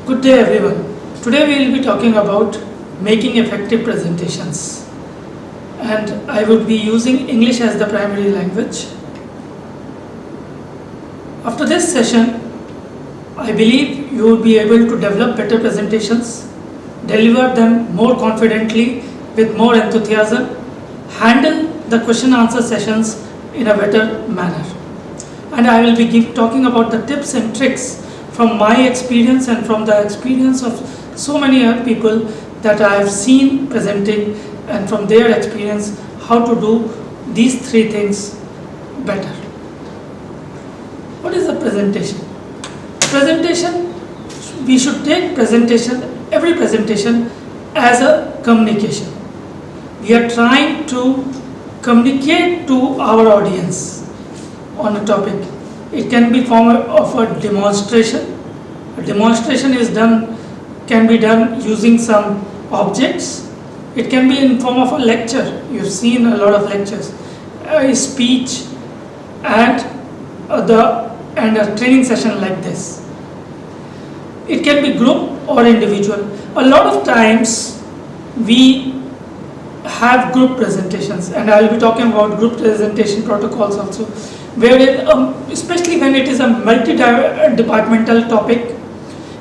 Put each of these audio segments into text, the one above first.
Good day everyone. Today we will be talking about making effective presentations, and I would be using English as the primary language. After this session, I believe you will be able to develop better presentations, deliver them more confidently with more enthusiasm, handle the question answer sessions in a better manner. And I will be talking about the tips and tricks from my experience and from the experience of so many other people that I have seen presenting, and from their experience how to do these three things better. What is a presentation? Presentation, we should take every presentation as a communication. We are trying to communicate to our audience on a topic. It can be form of a demonstration. A demonstration can be done using some objects. It can be in form of a lecture. You've seen a lot of lectures, a speech, and a training session like this. It can be group or individual. A lot of times we have group presentations, and I will be talking about group presentation protocols also, wherein especially when it is a multi-departmental topic,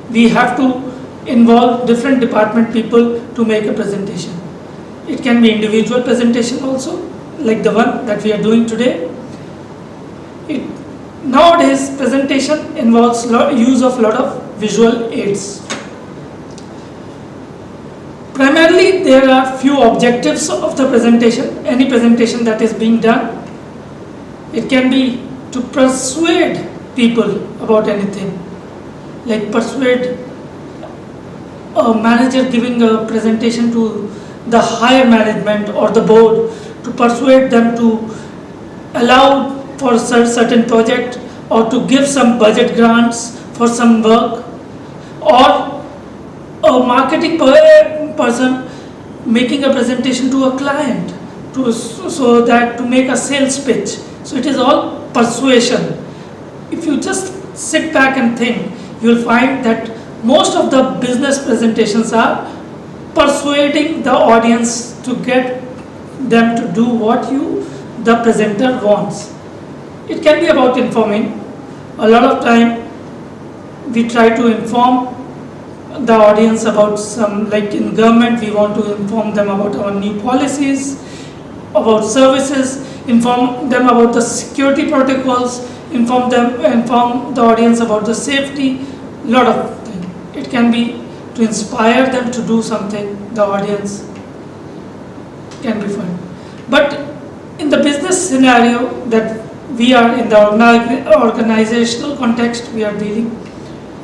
we have to involve different department people to make a presentation. It can be individual presentation also, like the one that we are doing today. Nowadays, presentation involves use of a lot of visual aids. Primarily, there are few objectives of the presentation. Any presentation that is being done, it can be to persuade people about anything, like persuade a manager giving a presentation to the higher management or the board, to persuade them to allow for certain project or to give some budget grants for some work, or a marketing person making a presentation to a client so that to make a sales pitch. So it is all persuasion. If you just sit back and think, you will find that most of the business presentations are persuading the audience to get them to do what the presenter wants. It can be about informing. A lot of time we try to inform the audience about some, like in government we want to inform them about our new policies, about services, inform them about the security protocols, inform the audience about the safety, lot of things. It can be to inspire them to do something, the audience can be fun. But in the business scenario that we are in, the organizational context we are dealing,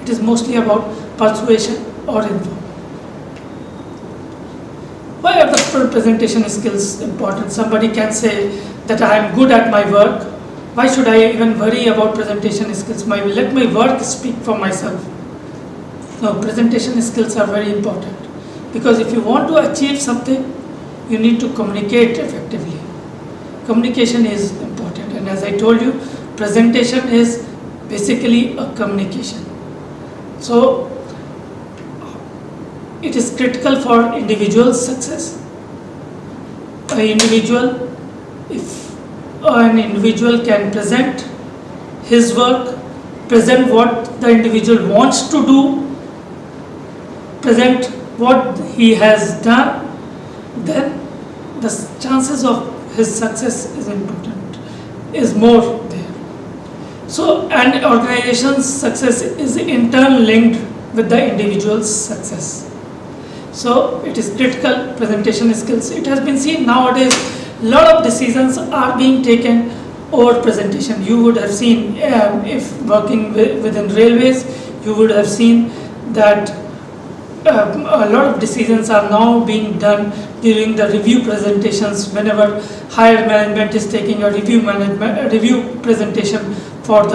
it is mostly about persuasion or inform. Why are the presentation skills important? Somebody can say that I am good at my work. Why should I even worry about presentation skills? Let my work speak for myself. No, presentation skills are very important, because if you want to achieve something, you need to communicate effectively. Communication is important, and as I told you, presentation is basically a communication. So it is critical for individual success. If an individual can present his work, present what the individual wants to do, present what he has done, then the chances of his success is more there. So, and organization's success is in turn linked with the individual's success. So it is critical, presentation skills. It has been seen nowadays, a lot of decisions are being taken over presentation. You would have seen, if working within railways, you would have seen that a lot of decisions are now being done during the review presentations. Whenever higher management is taking a review presentation for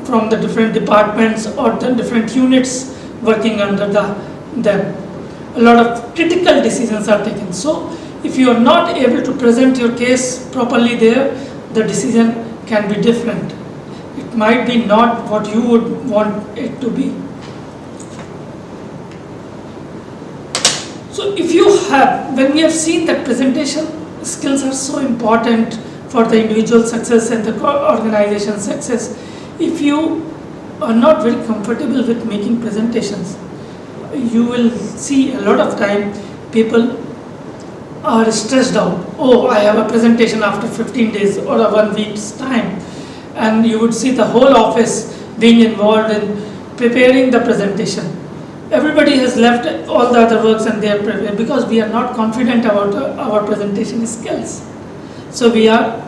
from the different departments or the different units working under them, a lot of critical decisions are taken. So if you are not able to present your case properly there, the decision can be different. It might be not what you would want it to be. So if you have, when we have seen that presentation skills are so important for the individual success and the organization success, if you are not very comfortable with making presentations, you will see a lot of time people are stressed out. Oh, I have a presentation after 15 days or a 1 week's time. And you would see the whole office being involved in preparing the presentation. Everybody has left all the other works and they are prepared because we are not confident about our presentation skills. So we are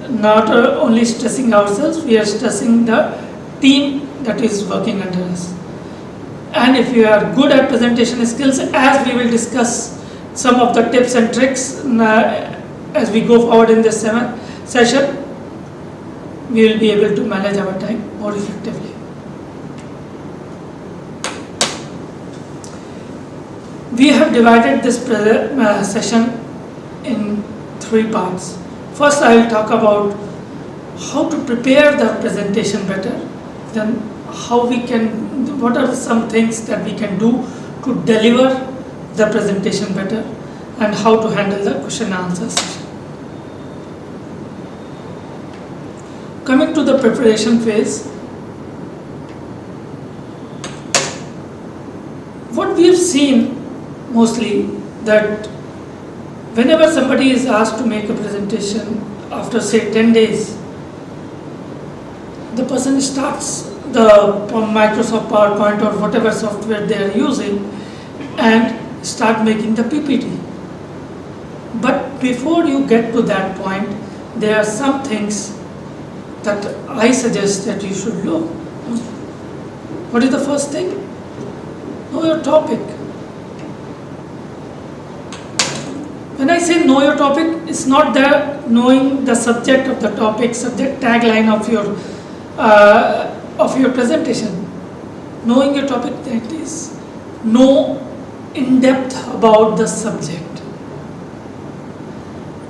not only stressing ourselves, we are stressing the team that is working under us. And if you are good at presentation skills, as we will discuss some of the tips and tricks as we go forward in this session, we will be able to manage our time more effectively. We have divided this session in 3 parts. First, I will talk about how to prepare the presentation better, then what are some things that we can do to deliver the presentation better, and how to handle the question and answer session. Coming to the preparation phase, what we have seen mostly that whenever somebody is asked to make a presentation after say 10 days, the person starts the Microsoft PowerPoint or whatever software they are using and start making the PPT. But before you get to that point, there are some things that I suggest that you should know. What is the first thing? Know your topic. When I say know your topic, it's not that knowing the subject of the topic, subject tagline of your presentation. Knowing your topic, that is, know in depth about the subject.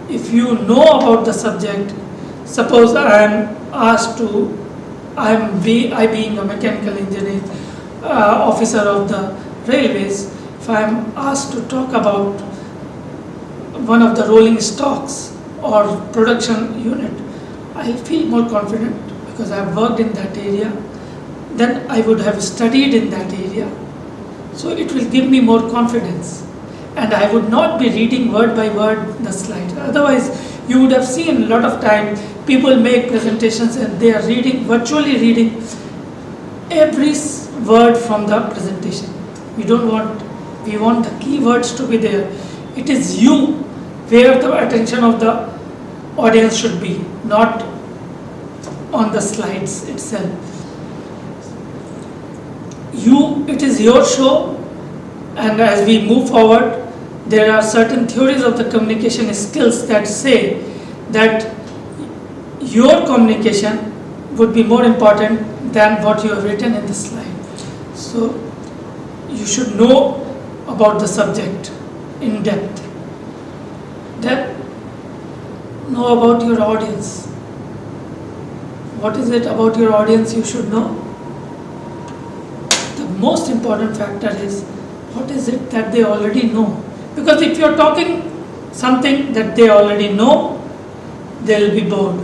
If you know about the subject, suppose I being a mechanical engineer, officer of the railways, if I am asked to talk about one of the rolling stocks or production unit, I feel more confident because I have worked in that area. Then I would have studied in that area. So it will give me more confidence. And I would not be reading word by word the slide. Otherwise, you would have seen a lot of time people make presentations and they are virtually reading every word from the presentation. We want the keywords to be there. It is you where the attention of the audience should be, not on the slides itself. It is your show, and as we move forward, there are certain theories of the communication skills that say that your communication would be more important than what you have written in the slide. So you should know about the subject in depth. Then know about your audience. What is it about your audience you should know? The most important factor is what is it that they already know. Because if you're talking something that they already know, they'll be bored.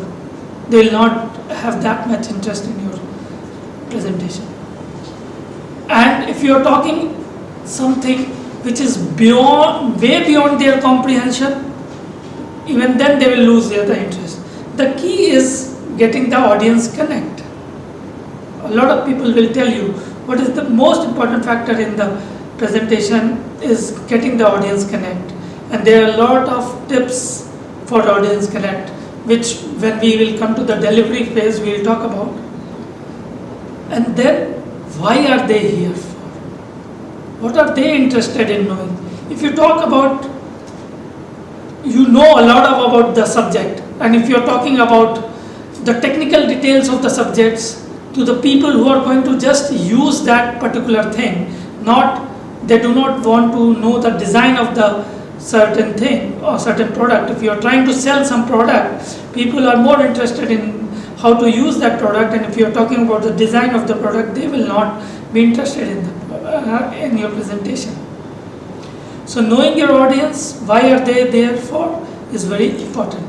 They'll not have that much interest in your presentation. And if you're talking something which is way beyond their comprehension, even then they will lose their interest. The key is getting the audience connect. A lot of people will tell you what is the most important factor in the presentation is getting the audience connect. And there are a lot of tips for audience connect, which when we will come to the delivery phase, we will talk about. And then, why are they here for? What are they interested in knowing? If you talk about, you know a lot about the subject, and if you're talking about the technical details of the subjects to the people who are going to just use that particular thing, they do not want to know the design of the certain thing or certain product. If you are trying to sell some product, people are more interested in how to use that product, and if you are talking about the design of the product, they will not be interested in in your presentation. So knowing your audience, why are they there for, is very important.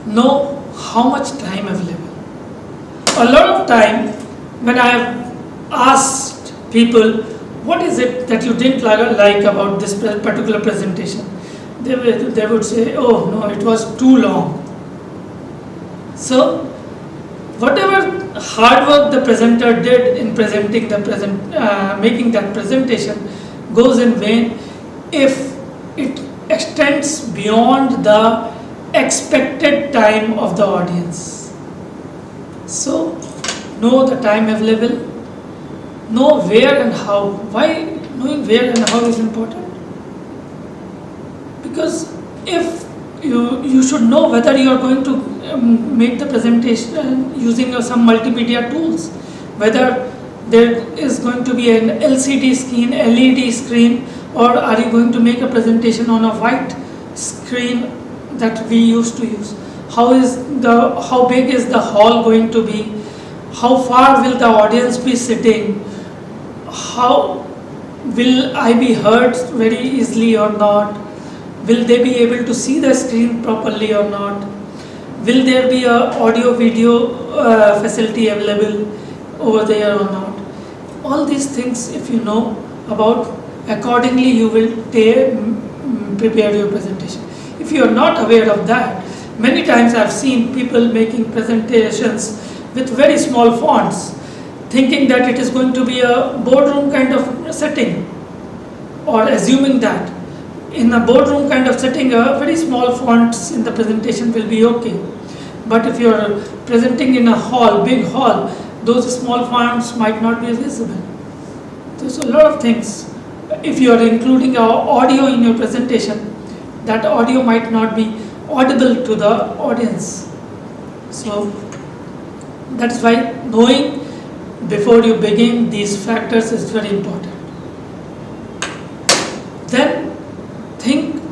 Know how much time available. A lot of time when I have asked people, what is it that you didn't like about this particular presentation, they would say, oh no, it was too long. So whatever hard work the presenter did in presenting making that presentation goes in vain if it extends beyond the expected time of the audience. So know the time available, know where and how. Why knowing where and how is important? Because if you should know whether you are going to make the presentation using some multimedia tools, whether there is going to be an LCD screen, LED screen, or are you going to make a presentation on a white screen that we used to use? How big is the hall going to be? How far will the audience be sitting? How will I be heard very easily or not? Will they be able to see the screen properly or not? Will there be a audio video facility available over there or not? All these things, if you know about, accordingly you will prepare your presentation. If you are not aware of that, many times I have seen people making presentations with very small fonts, thinking that it is going to be a boardroom kind of setting, or assuming that in a boardroom kind of setting, a very small fonts in the presentation will be okay. But if you are presenting in a hall, big hall, those small fonts might not be visible. There's a lot of things. If you are including audio in your presentation, that audio might not be audible to the audience. So that is why knowing before you begin these factors is very important. Then think,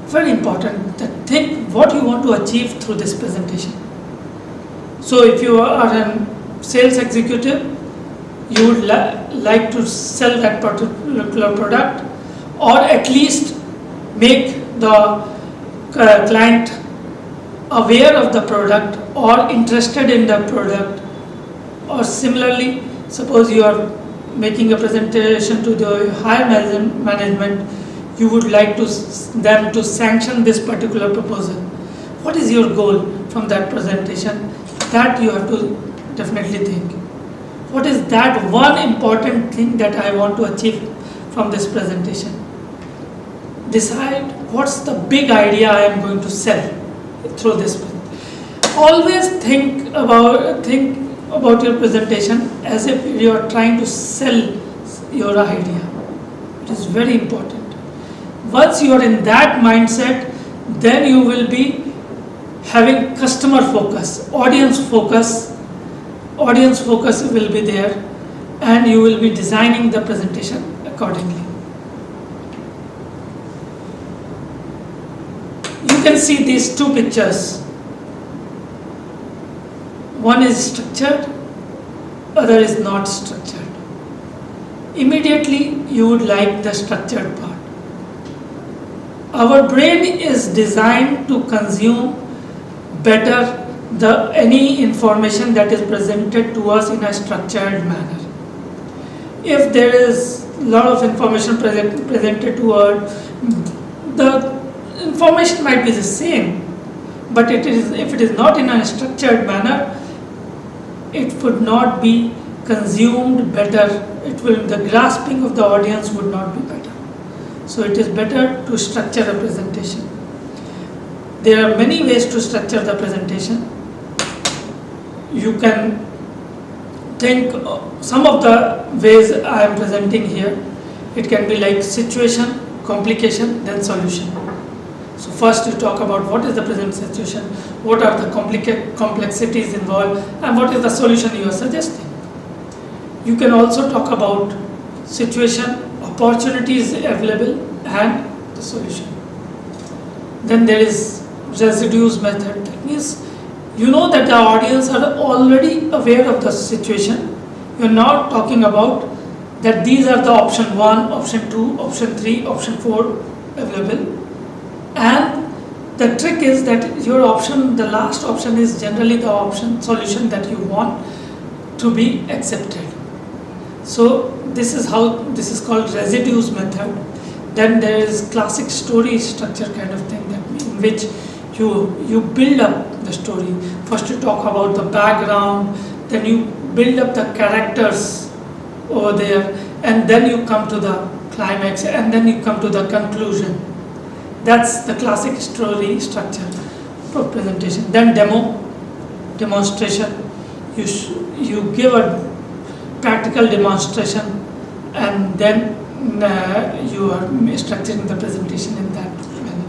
very important, that think what you want to achieve through this presentation. So if you are a sales executive, you would like to sell that particular product, or at least make the client aware of the product or interested in the product. Or similarly, suppose you are making a presentation to the higher management, you would like them to sanction this particular proposal. What is your goal from that presentation? That you have to definitely think. What is that one important thing that I want to achieve from this presentation? Decide what's the big idea I am going to sell through this presentation. Always think about your presentation as if you are trying to sell your idea. It is very important. Once you are in that mindset, then you will be having customer focus, audience focus. Audience focus will be there, and you will be designing the presentation accordingly. You can see these two pictures. One is structured, other is not structured. Immediately you would like the structured part. Our brain is designed to consume better any information that is presented to us in a structured manner. If there is a lot of information presented to us, the information might be the same, but if it is not in a structured manner, it would not be consumed better. The grasping of the audience would not be better. So it is better to structure a presentation. There are many ways to structure the presentation. You can think some of the ways I am presenting here. It can be like situation, complication, then solution. So first you talk about what is the present situation, what are the complexities involved, and what is the solution you are suggesting. You can also talk about situation, opportunities available, and the solution. Then there is residues method. That means you know that the audience are already aware of the situation. You're now talking about that these are the option 1, option 2, option 3, option 4 available. And the trick is that your option, the last option is generally the option solution that you want to be accepted. So this is called residues method. Then there is classic story structure kind of thing, that in which you build up the story. First you talk about the background, then you build up the characters over there, and then you come to the climax, and then you come to the conclusion. That's the classic story structure for presentation. Then demonstration. You give a practical demonstration, and then you are structuring the presentation in that manner.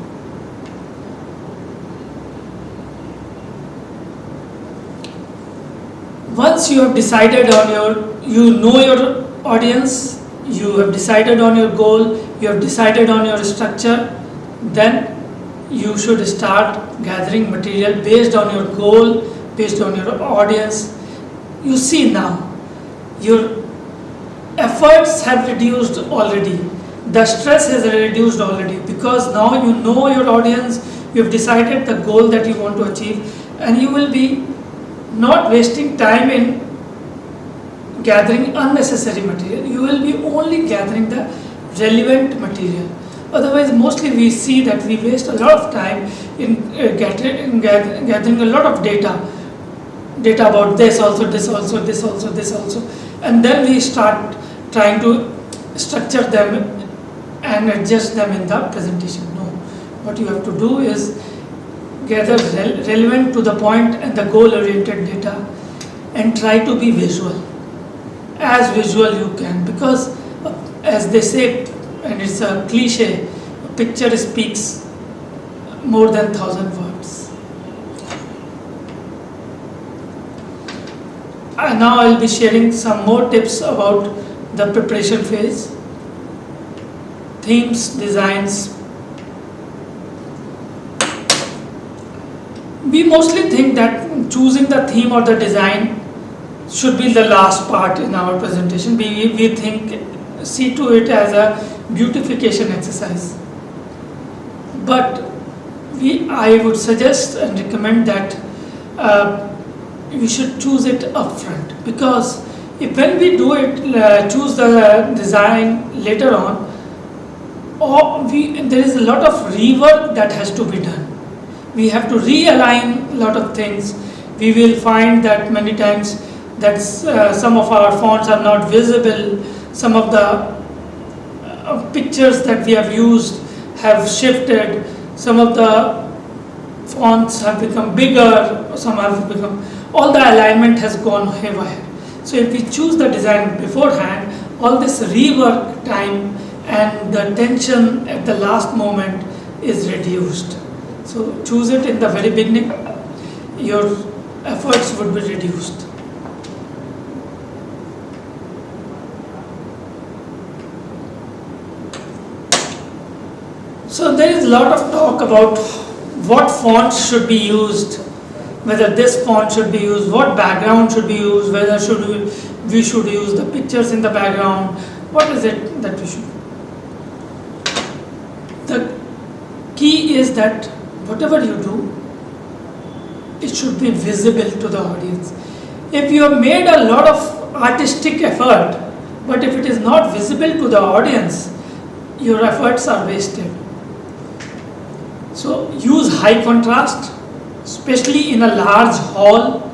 Once you have decided on you know your audience, you have decided on your goal, you have decided on your structure, then you should start gathering material based on your goal, based on your audience. You see now, your efforts have reduced already. The stress has reduced already, because now you know your audience, you have decided the goal that you want to achieve, and you will be not wasting time in gathering unnecessary material. You will be only gathering the relevant material. Otherwise, mostly we see that we waste a lot of time in gathering a lot of data about this also, this also, this also, this also, and then we start trying to structure them and adjust them in the presentation. No, what you have to do is gather relevant to the point and the goal-oriented data, and try to be visual, as visual you can, because as they say, and it's a cliche, a picture speaks more than 1,000 words. And now I'll be sharing some more tips about the preparation phase, themes, designs. We mostly think that choosing the theme or the design should be the last part in our presentation. We see to it as a beautification exercise. But I would suggest and recommend that we should choose it upfront, because when we do it, choose the design later on, there is a lot of rework that has to be done. We have to realign a lot of things. We will find that many times that some of our fonts are not visible, some of the pictures that we have used have shifted, some of the fonts have become bigger, some have become, all the alignment has gone haywire. So if we choose the design beforehand, all this rework time and the tension at the last moment is reduced. So choose it in the very beginning, your efforts would be reduced. So there is a lot of talk about what fonts should be used, whether this font should be used, what background should be used, whether we should use the pictures in the background, what is it that we should. The key is that whatever you do, it should be visible to the audience. If you have made a lot of artistic effort, but if it is not visible to the audience, your efforts are wasted. So use high contrast, especially in a large hall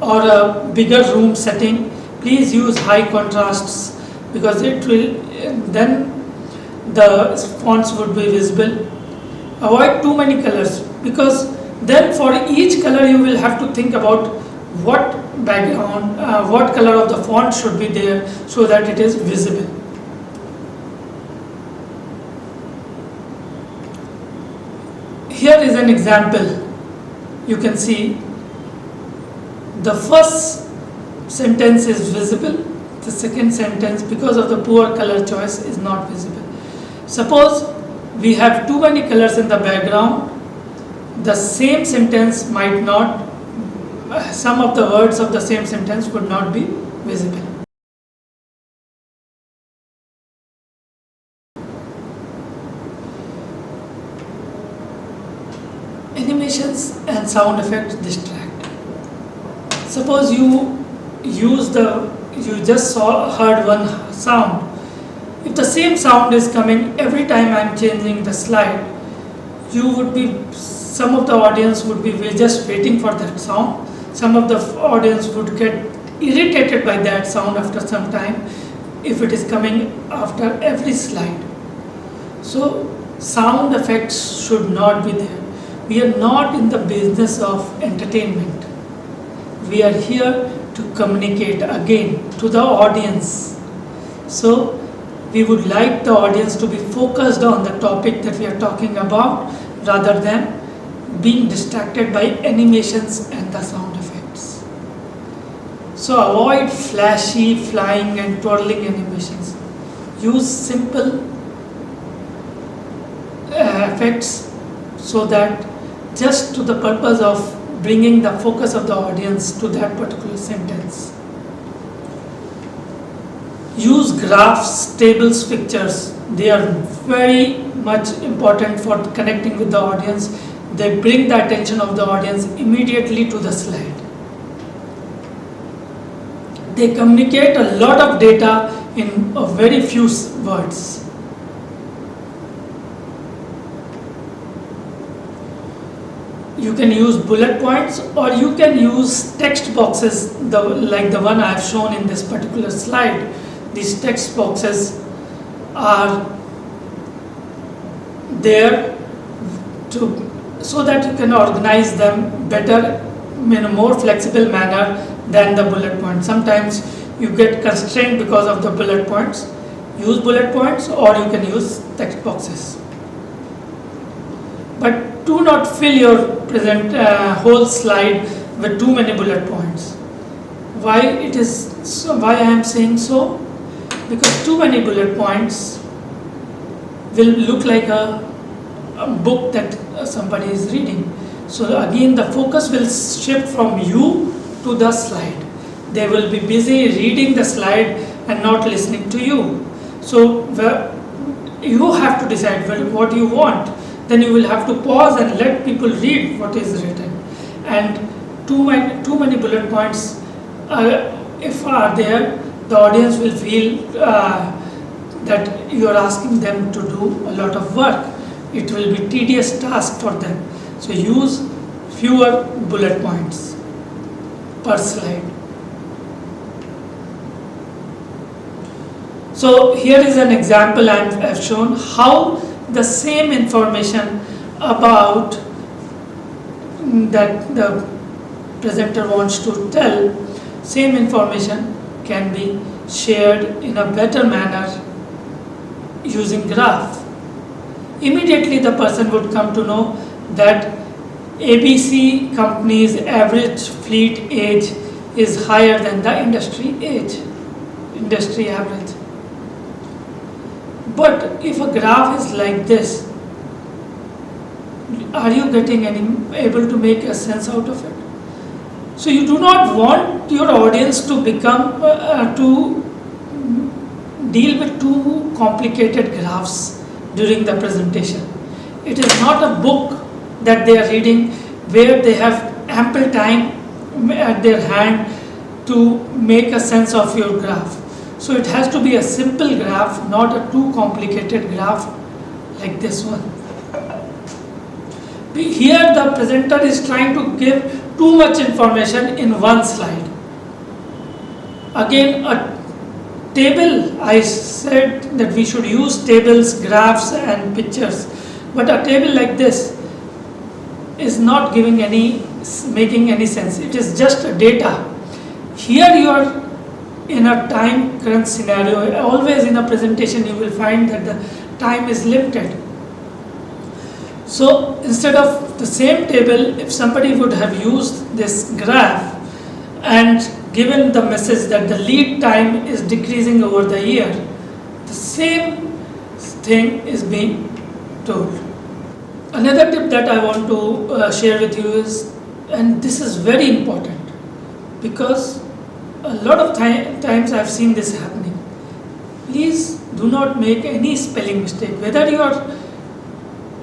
or a bigger room setting. Please use high contrasts, because it will, then the fonts would be visible. Avoid too many colors, because then for each color you will have to think about what background, what color of the font should be there so that it is visible. Here is an example. You can see the first sentence is visible, the second sentence, because of the poor color choice, is not visible. Suppose we have too many colors in the background, the same sentence might not, some of the words of the same sentence would not be visible. Animations and sound effects distract. Suppose you just heard one sound. If the same sound is coming every time I'm changing the slide, some of the audience would be just waiting for that sound. Some of the audience would get irritated by that sound after some time if it is coming after every slide. So sound effects should not be there. We are not in the business of entertainment. We are here to communicate again to the audience. So we would like the audience to be focused on the topic that we are talking about rather than being distracted by animations and the sound effects. So avoid flashy, flying and twirling animations. Use simple effects so that just to the purpose of bringing the focus of the audience to that particular sentence. Use graphs, tables, pictures. They are very much important for connecting with the audience. They bring the attention of the audience immediately to the slide. They communicate a lot of data in a very few words. You can use bullet points or you can use text boxes like the one I have shown in this particular slide. These text boxes are there so that you can organize them better in a more flexible manner than the bullet points. Sometimes you get constrained because of the bullet points. Use bullet points or you can use text boxes. But do not fill your whole slide with too many bullet points. Why I am saying so? Because too many bullet points will look like a book that somebody is reading. So again the focus will shift from you to the slide. They will be busy reading the slide and not listening to you. So you have to decide what you want. Then you will have to pause and let people read what is written. And too many bullet points, if are there, the audience will feel that you are asking them to do a lot of work. It will be tedious task for them. So use fewer bullet points per slide. So here is an example I have shown how the same information about that the presenter wants to tell, same information can be shared in a better manner using graph. Immediately the person would come to know that ABC company's average fleet age is higher than the industry average. But if a graph is like this, are you able to make a sense out of it? So you do not want your audience to become to deal with too complicated graphs during the presentation. It is not a book that they are reading where they have ample time at their hand to make a sense of your graph. So it has to be a simple graph, not a too complicated graph like this one. Here the presenter is trying to give too much information in one slide. Again, a table, I said that we should use tables, graphs and pictures. But a table like this is not making any sense. It is just a data. Here you are in a time crunch scenario. Always in a presentation you will find that the time is limited. So instead of the same table, if somebody would have used this graph and given the message that the lead time is decreasing over the year, the same thing is being told. Another tip that I want to share with you is, and this is very important, because a lot of times I've seen this happening. Please do not make any spelling mistake, whether you are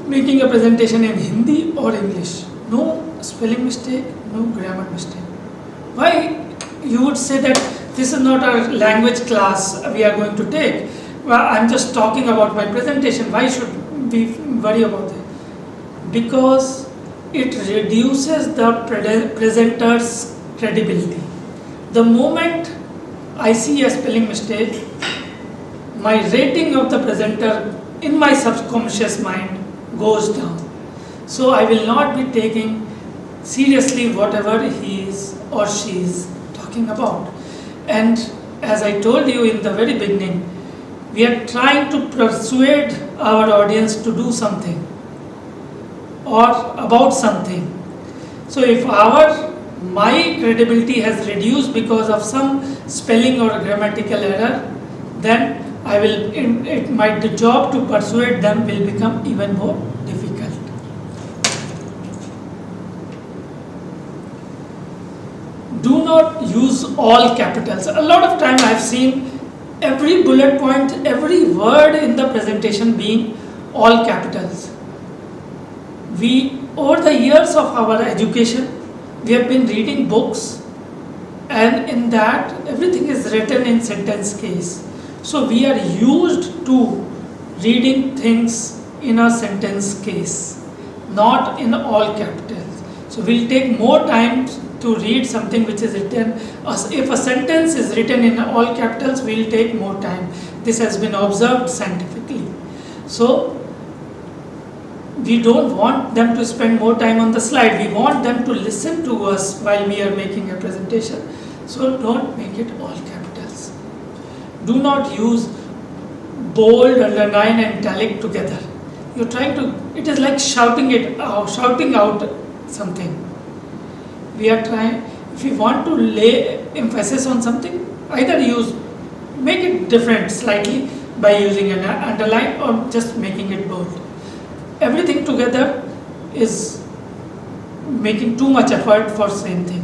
making a presentation in Hindi or English. No spelling mistake, no grammar mistake. Why you would say that this is not a language class we are going to take? Well, I'm just talking about my presentation. Why should we worry about it? Because it reduces the presenter's credibility. The moment I see a spelling mistake, my rating of the presenter in my subconscious mind goes down. So I will not be taking seriously whatever he is or she is talking about. And as I told you in the very beginning, we are trying to persuade our audience to do something or about something. So if my credibility has reduced because of some spelling or grammatical error, then the job to persuade them will become even more difficult. Do not use all capitals. A lot of time I have seen every bullet point, every word in the presentation being all capitals. Over the years of our education, we have been reading books, and in that everything is written in sentence case. So we are used to reading things in a sentence case, not in all capitals. So we'll take more time to read something which is written. If a sentence is written in all capitals, we'll take more time. This has been observed scientifically. So we don't want them to spend more time on the slide. We want them to listen to us while we are making a presentation. So don't make it all capitals. Do not use bold, underline and italic together. You're trying to, it is like shouting out something. We are trying, if we want to lay emphasis on something, either make it different slightly by using an underline or just making it bold. Everything together is making too much effort for same thing.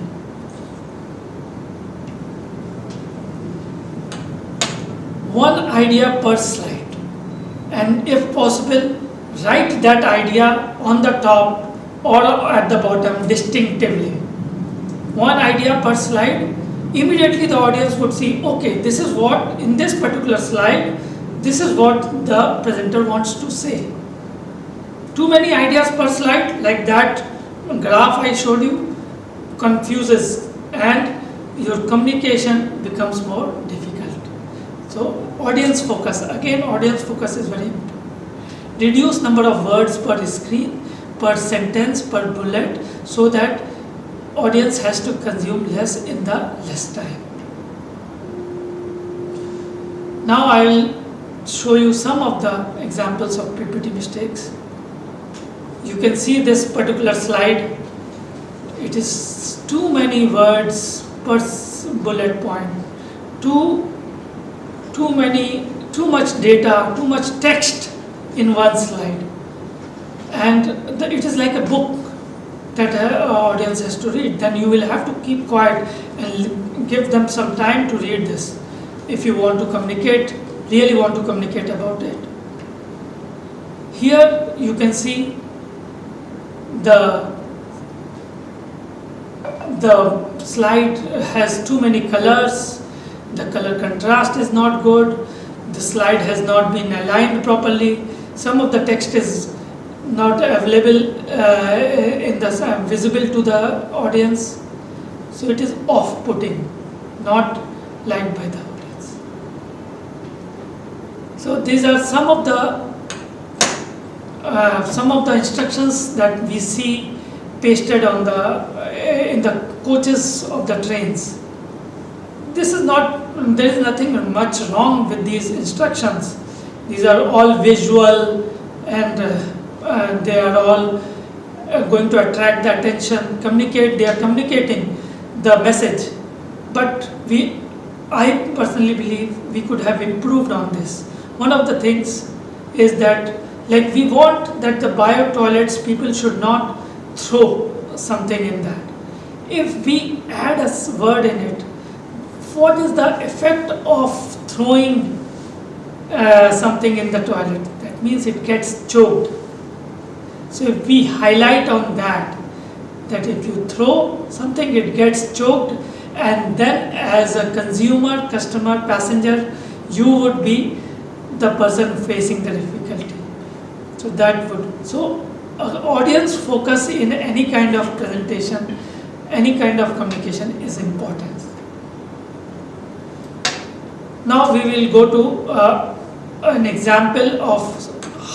One idea per slide, and if possible, write that idea on the top or at the bottom distinctively. One idea per slide, immediately the audience would see, okay, this is what, in this particular slide, this is what the presenter wants to say. Too many ideas per slide, like that graph I showed you, confuses and your communication becomes more difficult. So audience focus, again audience focus is very important. Reduce number of words per screen, per sentence, per bullet, so that audience has to consume less in the less time. Now I will show you some of the examples of PPT mistakes. You can see this particular slide. It is too many words per bullet point. Too much data, too much text in one slide. And it is like a book that our audience has to read. Then you will have to keep quiet and give them some time to read this if you want to communicate, really want to communicate about it. Here you can see the slide has too many colors, the color contrast is not good, the slide has not been aligned properly, some of the text is not available visible to the audience, so it is off-putting, not liked by the audience. So these are some of the instructions that we see pasted on in the coaches of the trains. There is nothing much wrong with these instructions. These are all visual and they are all going to attract the attention, they are communicating the message. But I personally believe we could have improved on this. One of the things is that, like, we want that the bio toilets, people should not throw something in that. If we add a word in it, what is the effect of throwing something in the toilet? That means it gets choked. So if we highlight on that if you throw something, it gets choked, and then as a consumer, customer, passenger, you would be the person facing the difficulty. So that would, so audience focus in any kind of presentation, any kind of communication is important. Now we will go to an example of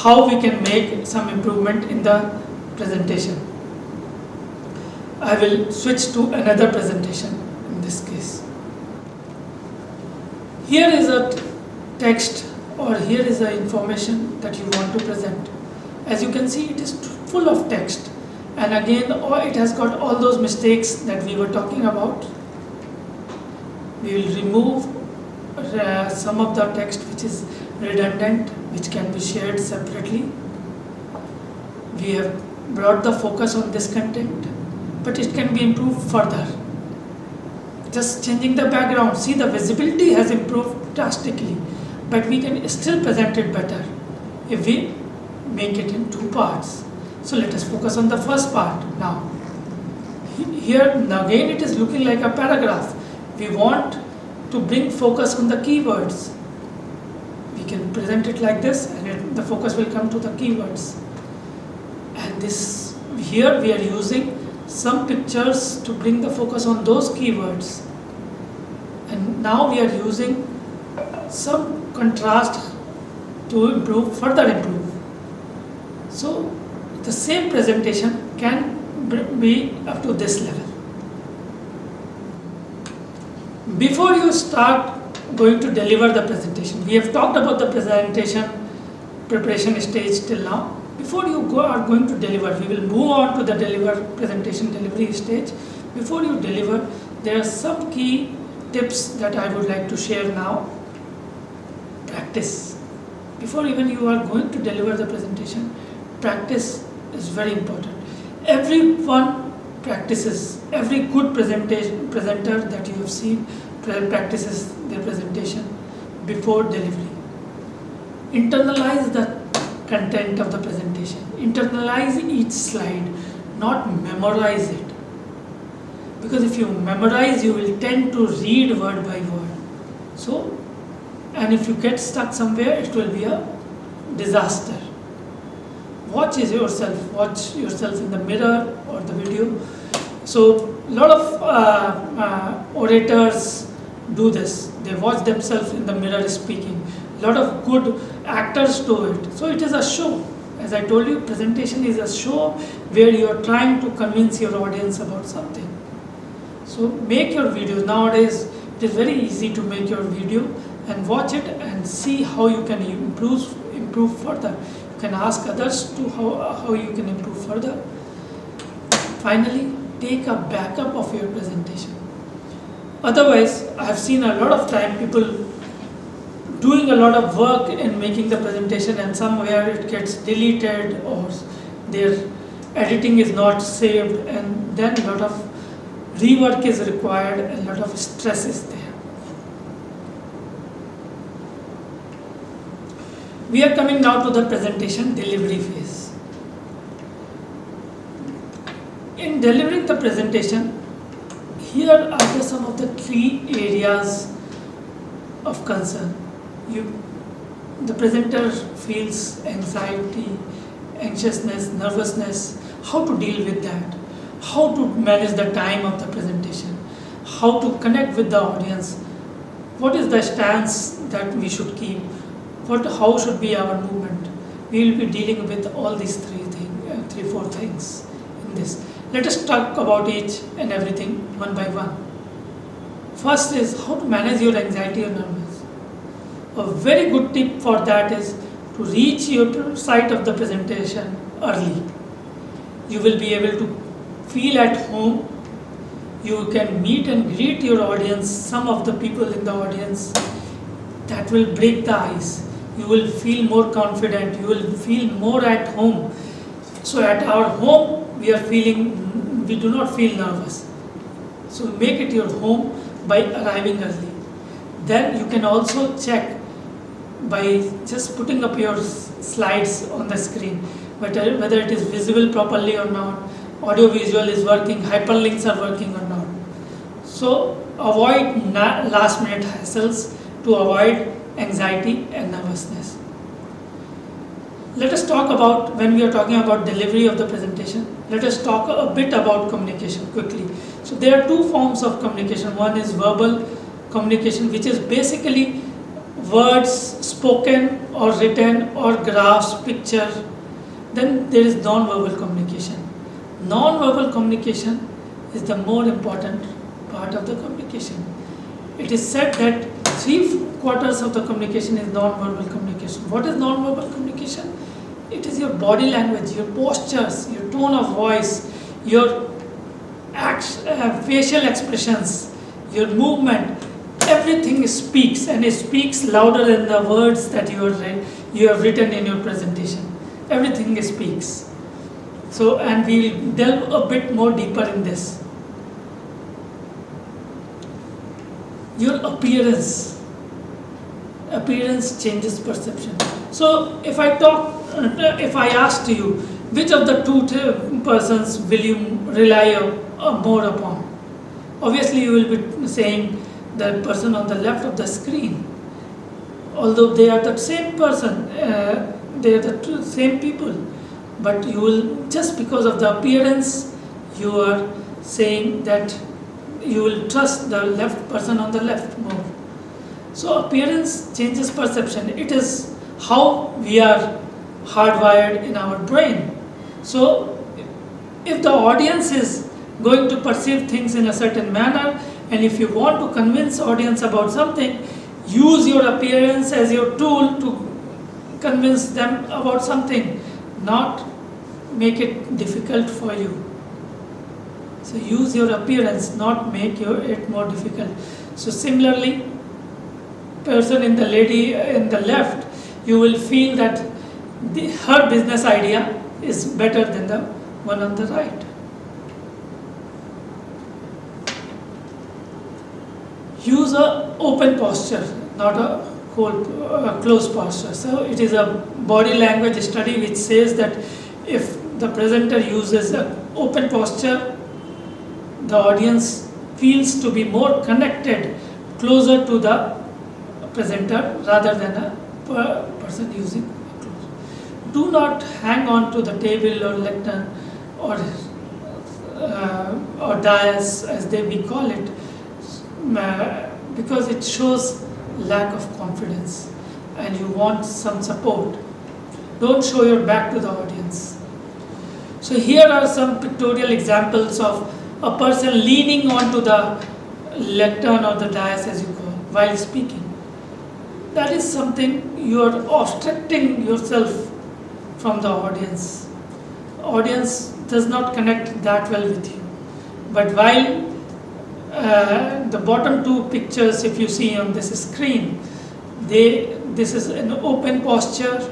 how we can make some improvement in the presentation. I will switch to another presentation in this case. Here is a text, or here is the information that you want to present. As you can see, it is full of text, and again it has got all those mistakes that we were talking about. We will remove some of the text which is redundant, which can be shared separately. We have brought the focus on this content, but it can be improved further. Just changing the background, see, the visibility has improved drastically, but we can still present it better if we make it in two parts. So let us focus on the first part now. Here again it is looking like a paragraph. We want to bring focus on the keywords. We can present it like this, and the focus will come to the keywords. And this, here we are using some pictures to bring the focus on those keywords. And now we are using some contrast to further improve. So the same presentation can be up to this level. Before you start going to deliver the presentation, we have talked about the presentation preparation stage till now. Before you are going to deliver, we will move on to the presentation delivery stage. Before you deliver, there are some key tips that I would like to share now. Practice. Before even you are going to deliver the presentation, practice is very important. Everyone practices, every good presenter that you have seen practices their presentation before delivery. Internalize the content of the presentation. Internalize each slide, not memorize it. Because if you memorize, you will tend to read word by word. So, and if you get stuck somewhere, it will be a disaster. Watch yourself in the mirror or the video. So, a lot of orators do this. They watch themselves in the mirror speaking. A lot of good actors do it. So it is a show. As I told you, presentation is a show where you are trying to convince your audience about something. So make your videos. Nowadays, it is very easy to make your video and watch it and see how you can improve further. You can ask others to how you can improve further. Finally, take a backup of your presentation. Otherwise, I have seen a lot of time people doing a lot of work in making the presentation, and somewhere it gets deleted or their editing is not saved, and then a lot of rework is required and a lot of stress is there. We are coming now to the presentation delivery phase. In delivering the presentation, here are some of the key areas of concern. The presenter feels anxiety, anxiousness, nervousness. How to deal with that? How to manage the time of the presentation? How to connect with the audience? What is the stance that we should keep? How should be our movement? We will be dealing with all these three, four things in this. Let us talk about each and everything one by one. First is how to manage your anxiety or nervousness. A very good tip for that is to reach your site of the presentation early. You will be able to feel at home. You can meet and greet your audience, some of the people in the audience. That will break the ice. You will feel more confident. You will feel more at home. So at our home, we do not feel nervous. So make it your home by arriving early. Then you can also check by just putting up your slides on the screen, whether it is visible properly or not, audio visual is working, hyperlinks are working or not. So avoid last minute hassles to avoid anxiety and nervousness. Let us talk about, when we are talking about delivery of the presentation, let us talk a bit about communication quickly. So there are two forms of communication. One is verbal communication, which is basically words spoken or written or graphs, picture. Then there is non-verbal communication. Non-verbal communication is the more important part of the communication. It is said that 3/4 of the communication is non-verbal communication. What is non-verbal communication? It is your body language, your postures, your tone of voice, your facial expressions, your movement. Everything speaks, and it speaks louder than the words that you have written in your presentation. Everything speaks. So, and we will delve a bit more deeper in this. Your appearance changes perception. So if I asked you, which of the two persons will you rely more upon? Obviously you will be saying the person on the left of the screen, although they are the same person, they are the same people, but you will, just because of the appearance, you are saying that you will trust the left person on the left more. So appearance changes perception. It is how we are hardwired in our brain. So if the audience is going to perceive things in a certain manner, and if you want to convince audience about something, use your appearance as your tool to convince them about something, not make it difficult for you. So use your appearance, not make it more difficult. So similarly, person in the lady in the left, you will feel that her business idea is better than the one on the right. Use a open posture, not a closed posture. So it is a body language study which says that if the presenter uses an open posture, the audience feels to be more connected, closer to the presenter rather than a person using a close. Do not hang on to the table or lectern or dais, as we call it, because it shows lack of confidence and you want some support. Don't show your back to the audience. So here are some pictorial examples of a person leaning onto the lectern or the dais, as you call, while speaking. That is something you are obstructing yourself from the audience. Audience does not connect that well with you. But while the bottom two pictures, if you see on this screen, this is an open posture.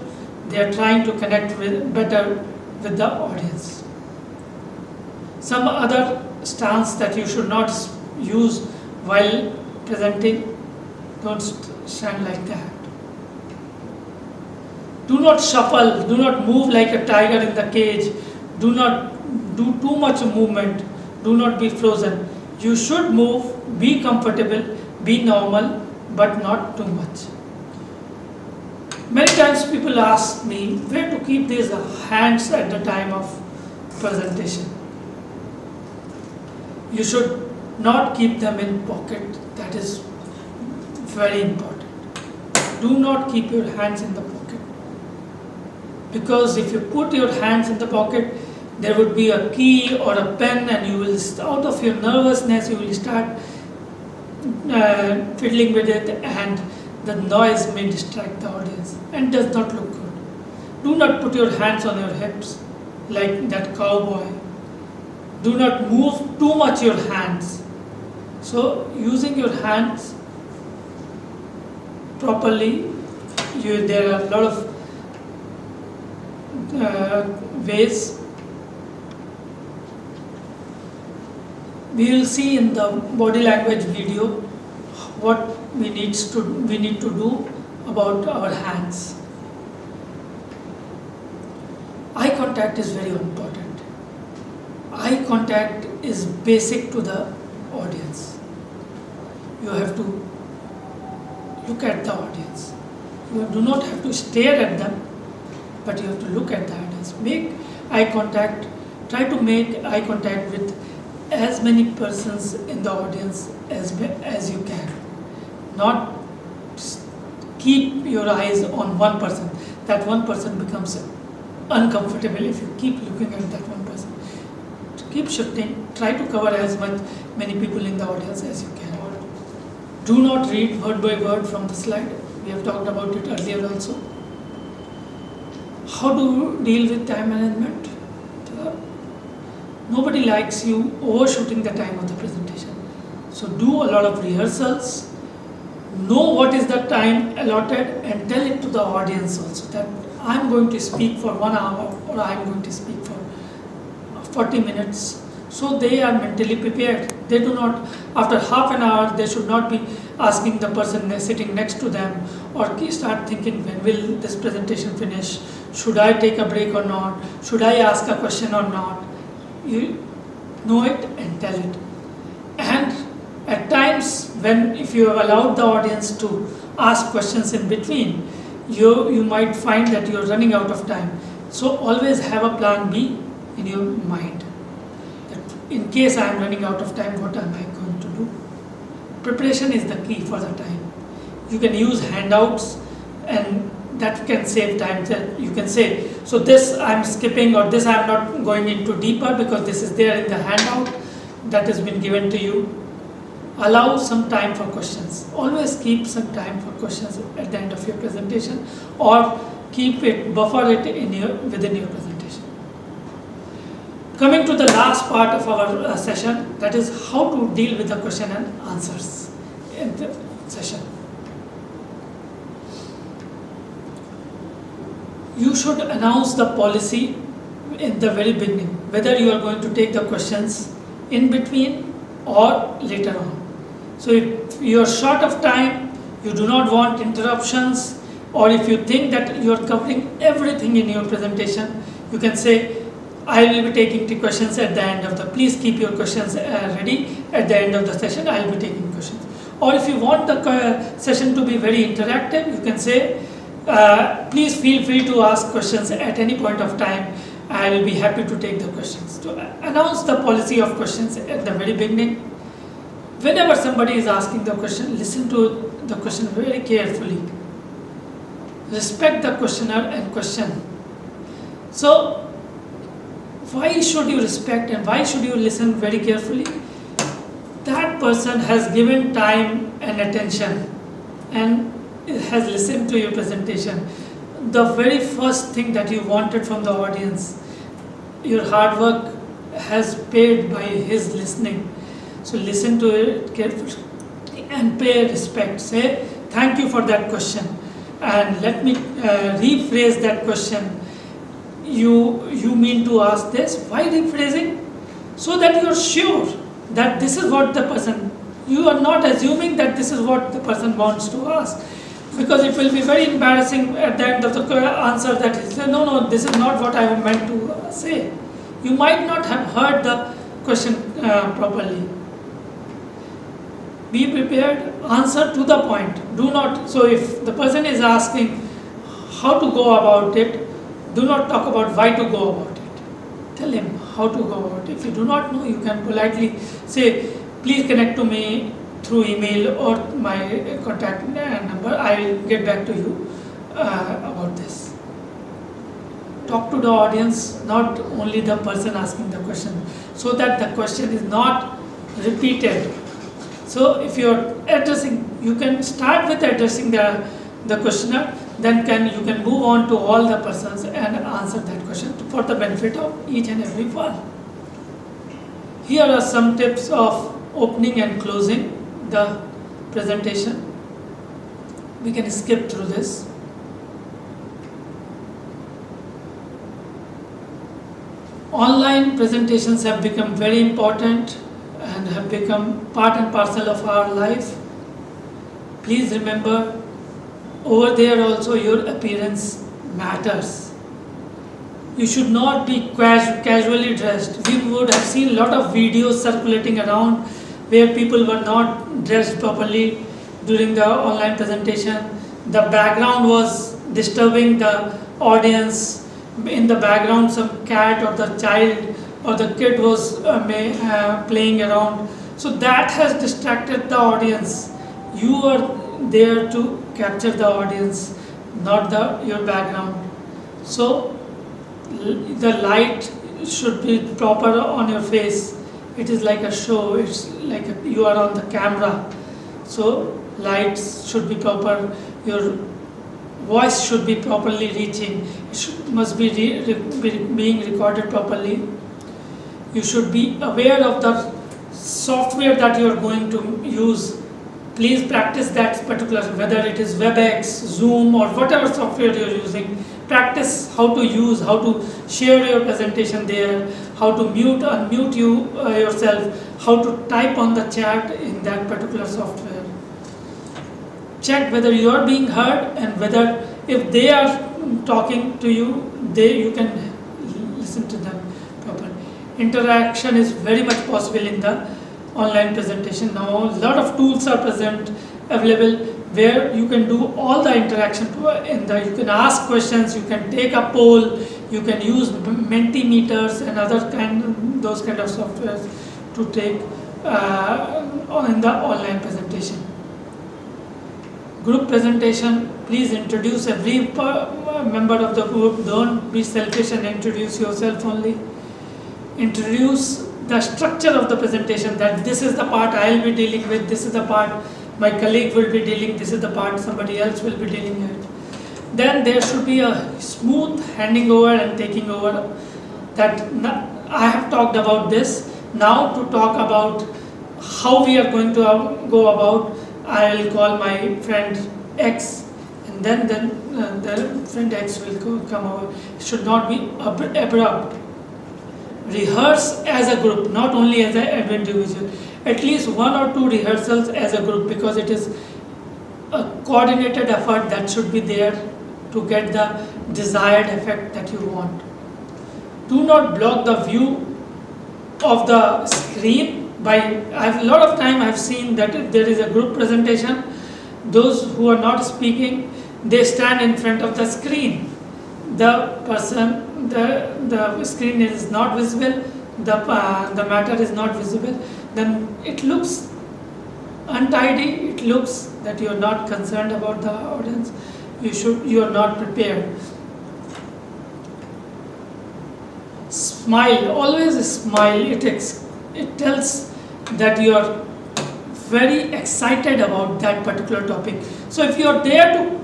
They are trying to connect better with the audience. Some other stance that you should not use while presenting: don't stand like that. Do not shuffle, do not move like a tiger in the cage, do not do too much movement, do not be frozen. You should move, be comfortable, be normal, but not too much. Many times people ask me where to keep these hands at the time of presentation. You should not keep them in pocket. That is very important. Do not keep your hands in the pocket, because if you put your hands in the pocket, there would be a key or a pen, and you will, out of your nervousness, you will start fiddling with it, and the noise may distract the audience and does not look good. Do not put your hands on your hips like that cowboy. Do not move too much your hands. So using your hands properly, there are a lot of ways. We will see in the body language video what we need to do about our hands. Eye contact is very important. Eye contact is basic to the audience. You have to look at the audience. You do not have to stare at them, but you have to look at the audience. Make eye contact, try to make eye contact with as many persons in the audience as you can. Not keep your eyes on one person. That one person becomes uncomfortable if you keep looking at that one person. Keep shifting, try to cover many people in the audience as you can. Do not read word by word from the slide. We have talked about it earlier also. How to deal with time management? Nobody likes you overshooting the time of the presentation. So do a lot of rehearsals. Know what is the time allotted and tell it to the audience also that I'm going to speak for 1 hour or I'm going to speak for 40 minutes. So they are mentally prepared. They do not, after half an hour, they should not be asking the person sitting next to them or start thinking, when will this presentation finish? Should I take a break or not? Should I ask a question or not? You know it and tell it. And at times, if you have allowed the audience to ask questions in between, you might find that you're running out of time. So always have a plan B in your mind. In case I am running out of time, what am I going to do? Preparation is the key for the time. You can use handouts and that can save time. That you can say, so this I am skipping or this I am not going into deeper because this is there in the handout that has been given to you. Allow some time for questions. Always keep some time for questions at the end of your presentation or buffer it within your presentation. Coming to the last part of our session, that is how to deal with the question and answers in the session. You should announce the policy in the very beginning, whether you are going to take the questions in between or later on. So if you are short of time, you do not want interruptions, or if you think that you are covering everything in your presentation, you can say, I will be taking the questions at the end of please keep your questions ready at the end of the session, I will be taking questions. Or if you want the session to be very interactive, you can say, please feel free to ask questions at any point of time, I will be happy to take the questions. To announce the policy of questions at the very beginning. Whenever somebody is asking the question, listen to the question very carefully. Respect the questioner and question. So, why should you respect and why should you listen very carefully? That person has given time and attention and has listened to your presentation. The very first thing that you wanted from the audience, your hard work has paid by his listening. So listen to it carefully and pay respect. Say, thank you for that question. And let me rephrase that question. You mean to ask this? Why rephrasing? So that you are sure that this is what the person, you are not assuming that this is what the person wants to ask. Because it will be very embarrassing at the end of the answer that he said, no, this is not what I meant to say. You might not have heard the question properly. Be prepared, answer to the point. Do not, so if the person is asking how to go about it, do not talk about why to go about it. Tell him how to go about it. If you do not know, you can politely say, please connect to me through email or my contact number. I will get back to you about this. Talk to the audience, not only the person asking the question, so that the question is not repeated. So if you are addressing, you can start with addressing the questioner, then you can move on to all the persons and answer that question for the benefit of each and every one. Here are some tips of opening and closing the presentation. We can skip through this. Online presentations have become very important and have become part and parcel of our life. Please remember, over there also your appearance matters. You should not be casually dressed. We would have seen a lot of videos circulating around where people were not dressed properly during the online presentation. The background was disturbing the audience. In the background, some cat or the child or the kid was playing around. So that has distracted the audience. You are there to capture the audience, not your background. So the light should be proper on your face. It is like a show. It's like you are on the camera. So lights should be proper. Your voice should be properly reaching. It must be being recorded properly. You should be aware of the software that you are going to use. Please practice that particular, whether it is WebEx, Zoom, or whatever software you are using. Practice how to use, how to share your presentation there, how to mute, unmute yourself, how to type on the chat in that particular software. Check whether you are being heard and whether if they are talking to you, you can listen to them properly. Interaction is very much possible in the online presentation. Now a lot of tools are available where you can do all the interaction you can ask questions, you can take a poll, you can use Mentimeters and those kind of softwares to take in the online presentation. Group presentation, please introduce every member of the group. Don't be selfish and introduce yourself only. Introduce the structure of the presentation, that this is the part I will be dealing with, this is the part my colleague will be dealing, this is the part somebody else will be dealing with. Then there should be a smooth handing over and taking over. That I have talked about this. Now to talk about how we are going to go about, I will call my friend X, and then the friend X will come over. It should not be abrupt. Rehearse as a group, not only as an individual. At least 1 or 2 rehearsals as a group, because it is a coordinated effort that should be there to get the desired effect that you want. Do not block the view of the screen. A lot of time I have seen that if there is a group presentation, those who are not speaking, they stand in front of the screen. The screen is not visible, the matter is not visible, then it looks untidy, it looks that you are not concerned about the audience, you are not prepared. Smile, always smile. It tells that you are very excited about that particular topic. So if you are there to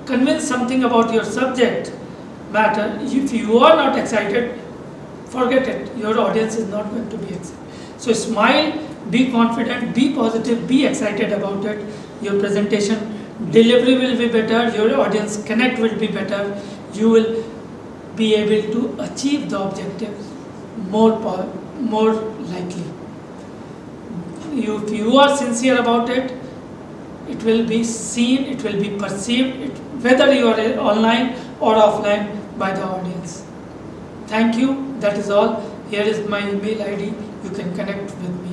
convince something about your subject matter, if you are not excited, forget it. Your audience is not going to be excited. So smile, be confident, be positive, be excited about it. Your presentation delivery will be better, your audience connect will be better. You will be able to achieve the objectives more likely. If you are sincere about it, it will be seen, it will be perceived, whether you are online or offline, by the audience. Thank you. That is all. Here is my email ID. You can connect with me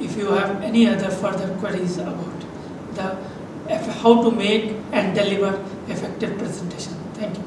if you have any other further queries about how to make and deliver effective presentation. Thank you.